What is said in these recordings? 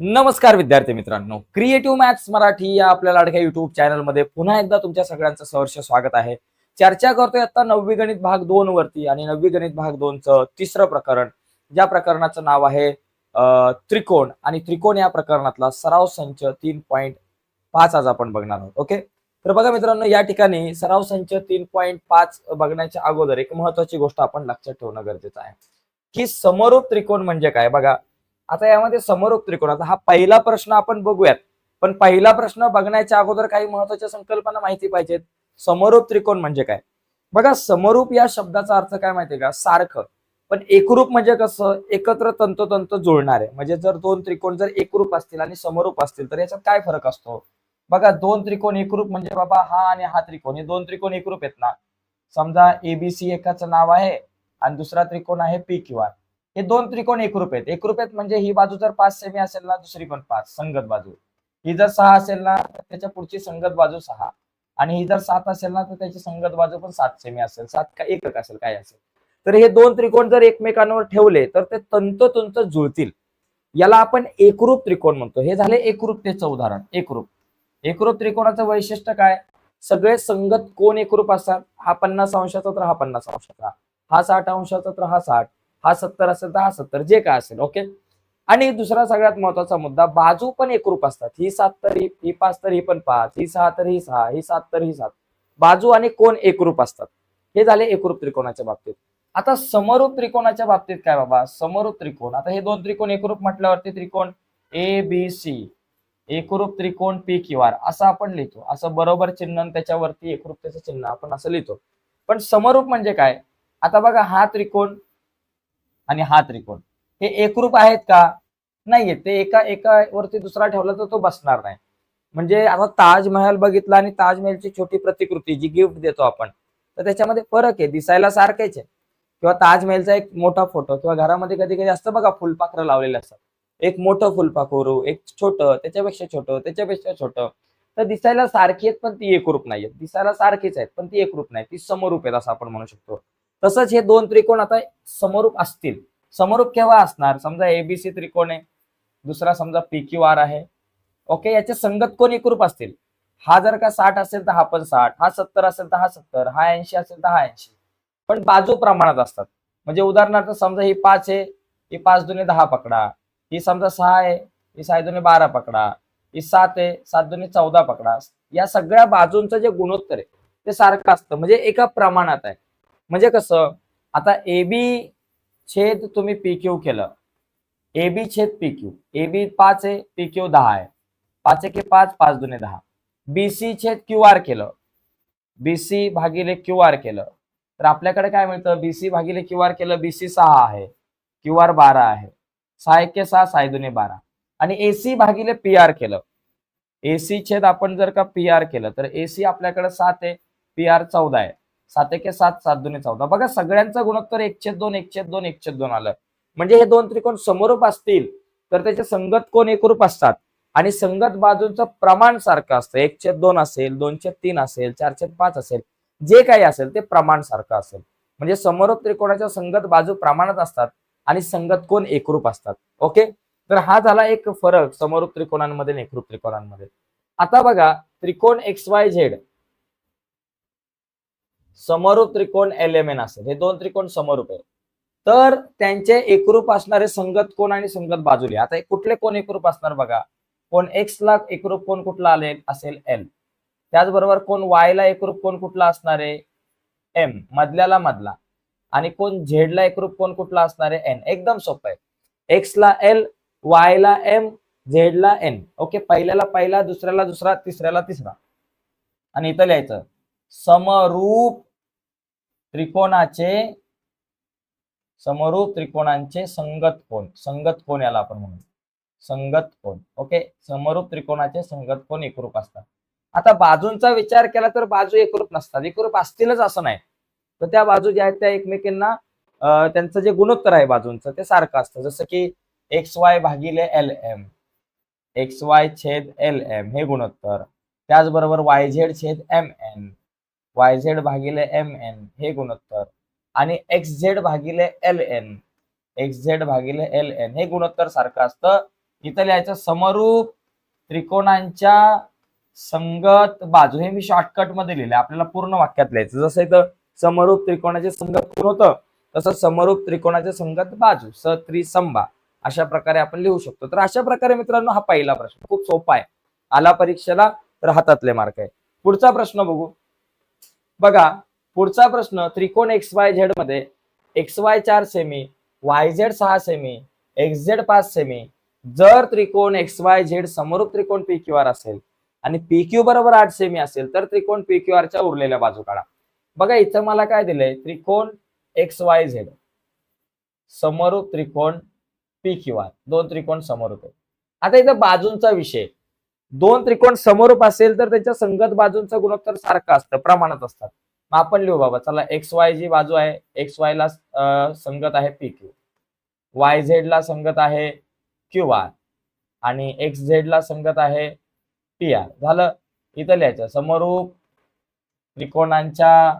नमस्कार विद्यार्थी मित्रांनो, क्रिएटिव्ह मॅथ्स मराठी या आपल्या लाडक्या युट्यूब चॅनलमध्ये पुन्हा एकदा तुमच्या सगळ्यांचं सहर्ष स्वागत आहे. चर्चा करतोय आता नववी गणित भाग 2 वरती आणि नववी गणित भाग 2 चं तिसरं प्रकरण, ज्या प्रकरणाचं नाव आहे त्रिकोण. आणि त्रिकोण या प्रकरणातला सराव संच 3.5 आज आपण बघणार आहोत. ओके, तर बघा मित्रांनो, या ठिकाणी सराव संच 3.5 बघण्याच्या अगोदर एक महत्वाची गोष्ट आपण लक्षात ठेवणं गरजेचं आहे की समरूप त्रिकोण म्हणजे काय. बघा, आता यामध्ये समरूप त्रिकोण, आता हा पहिला प्रश्न आपण बघूयात, पण पहिला प्रश्न बघण्याच्या अगोदर काही महत्वाच्या संकल्पना माहिती पाहिजेत. समरूप त्रिकोण म्हणजे काय. बघा, समरूप या शब्दाचा अर्थ काय माहितीये का, सारखं. पण एकरूप म्हणजे कसं, एकत्र तंतोतंत जुळणारे. म्हणजे जर दोन त्रिकोण जर एकरूप असतील आणि समरूप असतील तर याच्यात काय फरक असतो. बघा, दोन त्रिकोण एकरूप म्हणजे बाबा हा आणि हा त्रिकोण, हे दोन त्रिकोण एकरूप आहेत ना. समजा एबीसी एकाचं नाव आहे आणि दुसरा त्रिकोण आहे पी क्यू आर. हे दोन त्रिकोण एकरूप आहेत. एकरूप आहेत म्हणजे ही बाजू जर 5 सेमी असेल ना, दुसरी पण 5 संगत बाजू. ही जर 6 असेल ना, तर त्याच्या पुढची संगत बाजू 6. आणि ही जर 7 असेल ना, तर त्याची संगत बाजू पण 7 सेमी असेल, 7 का एकक असेल, काय असेल. तर हे दोन त्रिकोण जर एकमेकांवर ठेवले तर ते तंतोतंत जुळतील. याला आपण एकरूप त्रिकोण म्हणतो. हे झाले एकरूपतेचं उदाहरण. एकरूप एकरूप त्रिकोणाचं वैशिष्ट्य काय, सगळे संगत कोण एकरूप असतात. हा 50 अंशाचा तर हा 50 अंशाचा, हा 60 अंशाचा तर हा 60, हा 70 असेल तर हा 70, जे काय असेल. ओके, आणि दुसरा सगळ्यात महत्वाचा मुद्दा, बाजू पण एकरूप असतात. ही 7 तर ही 5 तर ही पण 5, ही 6 तर ही 6, ही 7 तर ही 7. बाजू आणि कोण एकरूप असतात. हे झाले एकरूप त्रिकोणाच्या बाबतीत. आता समरूप त्रिकोणाच्या बाबतीत काय बाबा, समरूप त्रिकोण, आता हे दोन त्रिकोण एकरूप म्हटल्यावरती त्रिकोण ए बी सी, एकरूप त्रिकोण पी क्यू आर असं आपण लिहितो. असं बरोबर चिन्ह आणि त्याच्यावरती एकरूपतेचं चिन्ह आपण असं लिहितो. पण समरूप म्हणजे काय, आता बघा, हा त्रिकोण आणि हा त्रिकोण हे एकरूप आहेत का, नाहीये. ते एका एका वरती दुसरा ठेवला तर तो बसणार नाही. म्हणजे आता ताजमहल बघितला आणि ताजमहलची छोटी प्रतिकृती जी गिफ्ट देतो आपण, तर त्याच्यामध्ये फरक आहे, दिसायला सारखेच आहे. किंवा ताजमहलचा एक मोठा फोटो, किंवा घरामध्ये कधी कधी असतं बघा, फुलपाखरं लावलेले असतात. एक मोठं फुलपाखरू, एक छोटं, त्याच्यापेक्षा छोटं, त्याच्यापेक्षा छोटं. तर दिसायला सारखी आहेत पण ती एकरूप नाहीयेत. दिसायला सारखीच आहेत पण ती एकरूप नाही, ती समरूप आहेत असं आपण म्हणू शकतो. तसंच हे दोन त्रिकोण आता समरूप असतील. समरूप केव्हा असणार, समजा एबीसी त्रिकोण आहे, दुसरा समजा पी क्यू आर आहे. ओके, याचे संगत कोण एकरूप असतील. हा जर का 60 असेल तर हा पण 60, हा 70 असेल तर हा 70, हा 80 असेल तर हा 80. पण बाजू प्रमाणात असतात. म्हणजे उदाहरणार्थ समजा ही 5 आहे, ही 5 दुने 10 पकडा. ही समजा 6 आहे, ही 6 दुने 12 पकडा. ही 7 आहे, 7 दुने 14 पकडा. या सगळ्या बाजूंचं जे गुणोत्तर आहे ते सारखं असतं, म्हणजे एका प्रमाणात आहे. म्हणजे कसं, आता एबी छेद तुम्ही पी क्यू केलं, एबी छेद पी क्यू, एबी 5 आहे, पी क्यू 10 आहे. 5 एके 5, 5 दुने 10. बीसी छेद क्यू आर केलं, बीसी भागिले क्यू आर केलं, तर आपल्याकडे काय मिळतं, बीसी भागिले क्यू आर केलं, बीसी 6 आहे, क्यू आर 12 आहे. 6 एके 6, 6 दुने 12. आणि एसी भागिले पी आर केलं, एसी छेद आपण जर का पी आर केलं तर एसी आपल्याकडे 7 आहे, पी आर 14 आहे. 7 एके 7, 7 दुने 14. बघा, सगळ्यांचा गुणोत्तर 1/2, 1/2, 1/2 आलं. म्हणजे हे दोन त्रिकोण समरूप असतील तर त्याचे संगत कोण एकरूप असतात आणि संगत बाजूंचं प्रमाण सारखं असतं. 1/2 असेल, 2/3 असेल, 4/5 असेल, जे काही असेल ते प्रमाण सारखं असेल. म्हणजे समरूप त्रिकोणाच्या संगत बाजू प्रमाणात असतात आणि संगत कोण एकरूप असतात. ओके, तर हा झाला एक फरक समरूप त्रिकोणांमध्ये आणि एकरूप त्रिकोणांमध्ये. आता बघा, त्रिकोण एक्स वाय झेड, समरूप त्रिकोण एल एम एन असेल, हे दोन त्रिकोण समरूप आहेत. तर त्यांचे एकरूप असणारे संगत कोण आणि संगत बाजूले. आता कुठले कोण एकरूप असणार बघा, कोण एक्स ला एकरूप कोण कुठला आले असेल एल. त्याचबरोबर कोण वाय ला एकरूप कोण कुठला असणार आहे एम, मधल्याला मधला. आणि कोण झेड ला एकरूप कोण कुठला असणार आहे एन. एकदम सोपं आहे. एक्स ला एल, वाय ला एम, झेड ला एन. ओके, पहिल्याला पहिला, दुसऱ्याला दुसरा, तिसऱ्याला तिसरा. आणि इथं लिहायचं समरूप त्रिकोणाचे, समरूप त्रिकोणांचे संगत कोण. संगत कोण याला आपण म्हणू, संगत कोण. ओके, समरूप त्रिकोणाचे संगत कोण एकरूप असतात. आता बाजूंचा विचार केला तर बाजू एकरूप नसतात, एकरूप असतीलच असं नाही. तर त्या बाजू ज्या आहेत त्या एकमेकांना त्यांचं जे गुणोत्तर आहे बाजूंचं ते सारखं असतं. जसं की एक्स वाय भागिले एल एम, एक्स वाय छेद एल एम हे गुणोत्तर. त्याचबरोबर वाय झेड छेद एम एन, वाय झेड भागिले एम एन हे गुणोत्तर. आणि एक्स झेड भागिले एल एन, एक्स झेड भागिले एल एन हे गुणोत्तर सारखं असतं. इथं लिहायचं समरूप त्रिकोणांच्या संगत बाजू. हे मी शॉर्टकट मध्ये लिहिले, आपल्याला पूर्ण वाक्यात लिहायचं. जसं इथं समरूप त्रिकोणाचे संगत कोण होतं, तसं समरूप त्रिकोणाचे संगत बाजू सत्रिसंबा अशा प्रकारे आपण लिहू शकतो. तर अशा प्रकारे मित्रांनो हा पहिला प्रश्न खूप सोपा आहे, आला परीक्षेला तर हातातले मार्क आहे. पुढचा प्रश्न बघू. बघा पुढचा प्रश्न, त्रिकोण XYZ मध्ये XY 4 semi, YZ 6 semi, XZ 5 semi. जर त्रिकोण XYZ समरूप त्रिकोण PQR असेल आणि PQ बरोबर 8 सेमी असेल तर त्रिकोण PQR च्या उरलेल्या बाजू काढा. बघा इथं मला काय दिलंय, त्रिकोण XYZ समरूप त्रिकोण PQR, दोन त्रिकोण समरूप आहेत. आता इथं बाजूंचा विषय, दोन त्रिकोण समरूप असेल तर त्याच्या संगत बाजूंचा गुणोत्तर सारखं असतं, प्रमाणात असतात. मग आपण लिहू बाबा, चला XY जी बाजू आहे, XY ला संगत आहे PQ, YZ ला संगत आहे QR आणि XZ ला संगत आहे PR. झालं. इथं लिहायचं समरूप त्रिकोणांच्या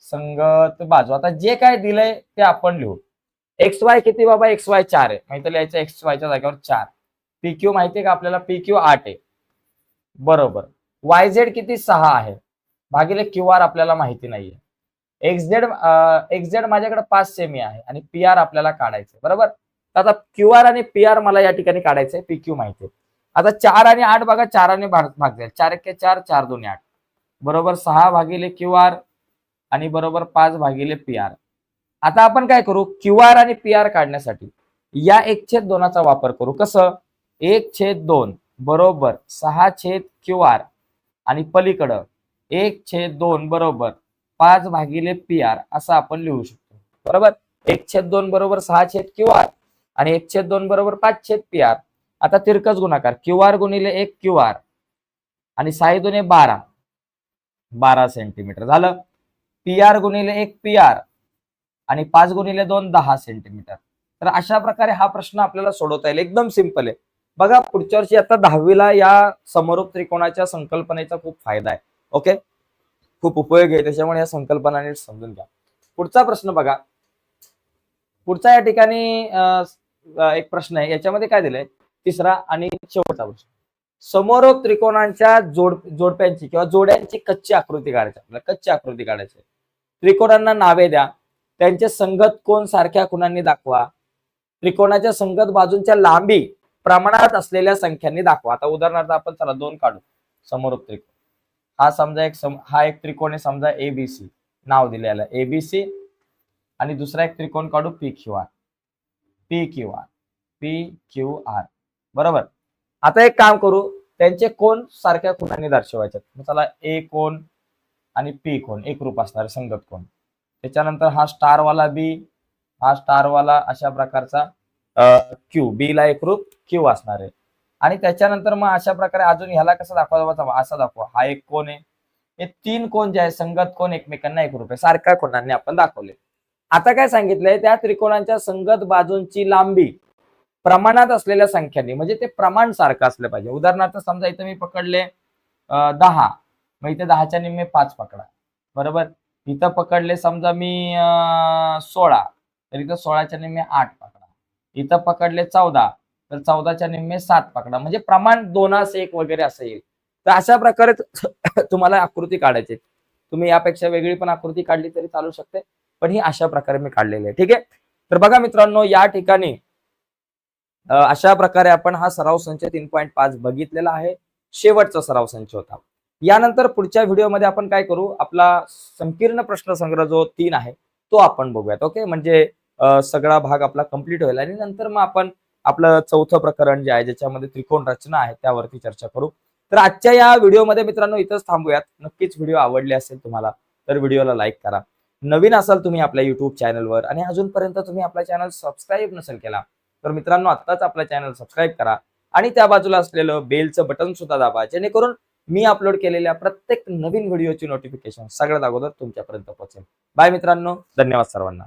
संगत बाजू. आता जे काय दिलंय ते आपण लिहू. XY किती बाबा, XY 4 आहे, माहिती लिहायचं XY च्या जागेवर 4. PQ माहितीये का आपल्याला, PQ 8 आहे बरोबर. YZ किती 6 आहे भागिले QR आपल्याला माहिती नाहीये. XZ माझ्याकडे 5 सेमी आहे आणि PR आपल्याला काढायचं बरोबर. आता QR आणि PR मला या ठिकाणी काढायचंय, PQ माहितीये. आता 4 आणि 8 बघा, 4 भाग जाईल, 4 1 4, 4 2 8 बरोबर 6 भागिले QR आणि बरोबर 5 भागिले PR. आता आपण काय करू, QR आणि PR काढण्यासाठी या 1/2 चा वापर करू. कसं, 1/2 बरोबर 6/QR आणि पलीकडं 1/2 बरोबर 5 भागिले PR असं आपण लिहू शकतो बरोबर. 1/2 बरोबर 6/QR आणि 1/2 बरोबर 5/PR. आता तिरकस गुणाकार, QR गुणिले 1 QR आणि 6 2 12, 12 सेंटीमीटर झालं. PR गुणिले 1 PR आणि 5 गुणिले 2 10 सेंटीमीटर. तर अशा प्रकारे हा प्रश्न आपल्याला सोडवता येईल, एकदम सिंपल आहे. बघा पुढच्या वर्षी आता 10वीला या समरूप त्रिकोणाच्या संकल्पनेचा खूप फायदा आहे. ओके, खूप उपयोग आहे, त्याच्यामुळे या संकल्पना नीट समजून घ्या. पुढचा प्रश्न बघा. पुढचा या ठिकाणी एक प्रश्न आहे, याच्यामध्ये काय दिलंय, तिसरा आणि शेवटचा प्रश्न. समरूप त्रिकोणांच्या जोडप्यांची किंवा जोड्यांची कच्ची आकृती काढायची, आपल्याला कच्ची आकृती काढायची. त्रिकोणांना नावे द्या, त्यांचे संगत कोण सारख्या खुणांनी दाखवा, त्रिकोणाच्या संगत बाजूंच्या लांबी प्रमाणात असलेल्या संख्यांनी दाखवा. आता उदाहरणार्थ आपण चला 2 काढू. समरूप त्रिकोण हा समजा हा एक त्रिकोण आहे, समजा ABC नाव दिलेलं आहे ABC, आणि दुसरा एक त्रिकोण काढू PQR बरोबर. आता एक काम करू, त्यांचे कोण सारख्या खुणांनी दर्शवायचे. चला A कोण आणि P कोण एकरूप असणारे संगत कोण. त्याच्यानंतर हा स्टारवाला B, हा स्टारवाला अशा प्रकारचा Q, B ला एकरूप Q असणार आहे. आणि त्याच्यानंतर मग अशा प्रकारे अजून ह्याला कसं दाखवा, असा दाखवा. हा एक कोण आहे, हे 3 कोण जे आहे संगत कोण एकमेकांना एकरूप आहे, सारख्या कोणांनी आपण दाखवले. आता काय सांगितलंय, त्या त्रिकोणांच्या संगत बाजूंची लांबी प्रमाणात असलेल्या संख्यांनी, म्हणजे ते प्रमाण सारखं असलं पाहिजे. उदाहरणार्थ समजा इथं मी पकडले 10, मग इथे 10च्या निम्मे 5 पकडा बरोबर. इथं पकडले समजा मी 16, तर इथं 16च्या निम्मे 8 पकडा. इथं पकडले 14, तर 14च्या निम्मे 7 पकडा. म्हणजे प्रमाण 2:1 वगैरे असं येईल. तर अशा प्रकारे तुम्हाला आकृती काढायची. तुम्ही यापेक्षा वेगळी पण आकृती काढली तरी चालू शकते, पण ही अशा प्रकारे मी काढलेली आहे. ठीक आहे. तर बघा मित्रांनो, या ठिकाणी अशा प्रकारे आपण हा सराव संच 3.5 बघितलेला आहे. शेवटचा सराव संच होता. यानंतर पुढच्या व्हिडिओमध्ये आपण काय करू, आपला संकीर्ण प्रश्न संग्रह जो 3 आहे तो आपण बघूयात. ओके, म्हणजे सगळा भाग आपला कंप्लीट होईल आणि नंतर मग आपण आपलं चौथं प्रकरण जे आहे ज्याच्यामध्ये त्रिकोण रचना आहे त्यावरती चर्चा करू. तर आजच्या या व्हिडिओमध्ये मित्रांनो इथंच थांबूयात. नक्कीच व्हिडिओ आवडले असेल तुम्हाला तर व्हिडिओला लाईक करा. नवीन असाल तुम्ही आपल्या युट्यूब चॅनलवर आणि अजूनपर्यंत तुम्ही आपला चॅनल सबस्क्राईब नसेल केला तर मित्रांनो आत्ताच आपला चॅनल सबस्क्राईब करा आणि त्या बाजूला असलेलं बेलचं बटन सुद्धा दाबा, जेणेकरून मी अपलोड केलेल्या प्रत्येक नवीन व्हिडिओची नोटिफिकेशन सगळ्यात अगोदर तुमच्यापर्यंत पोहोचेल. बाय मित्रांनो, धन्यवाद सर्वांना.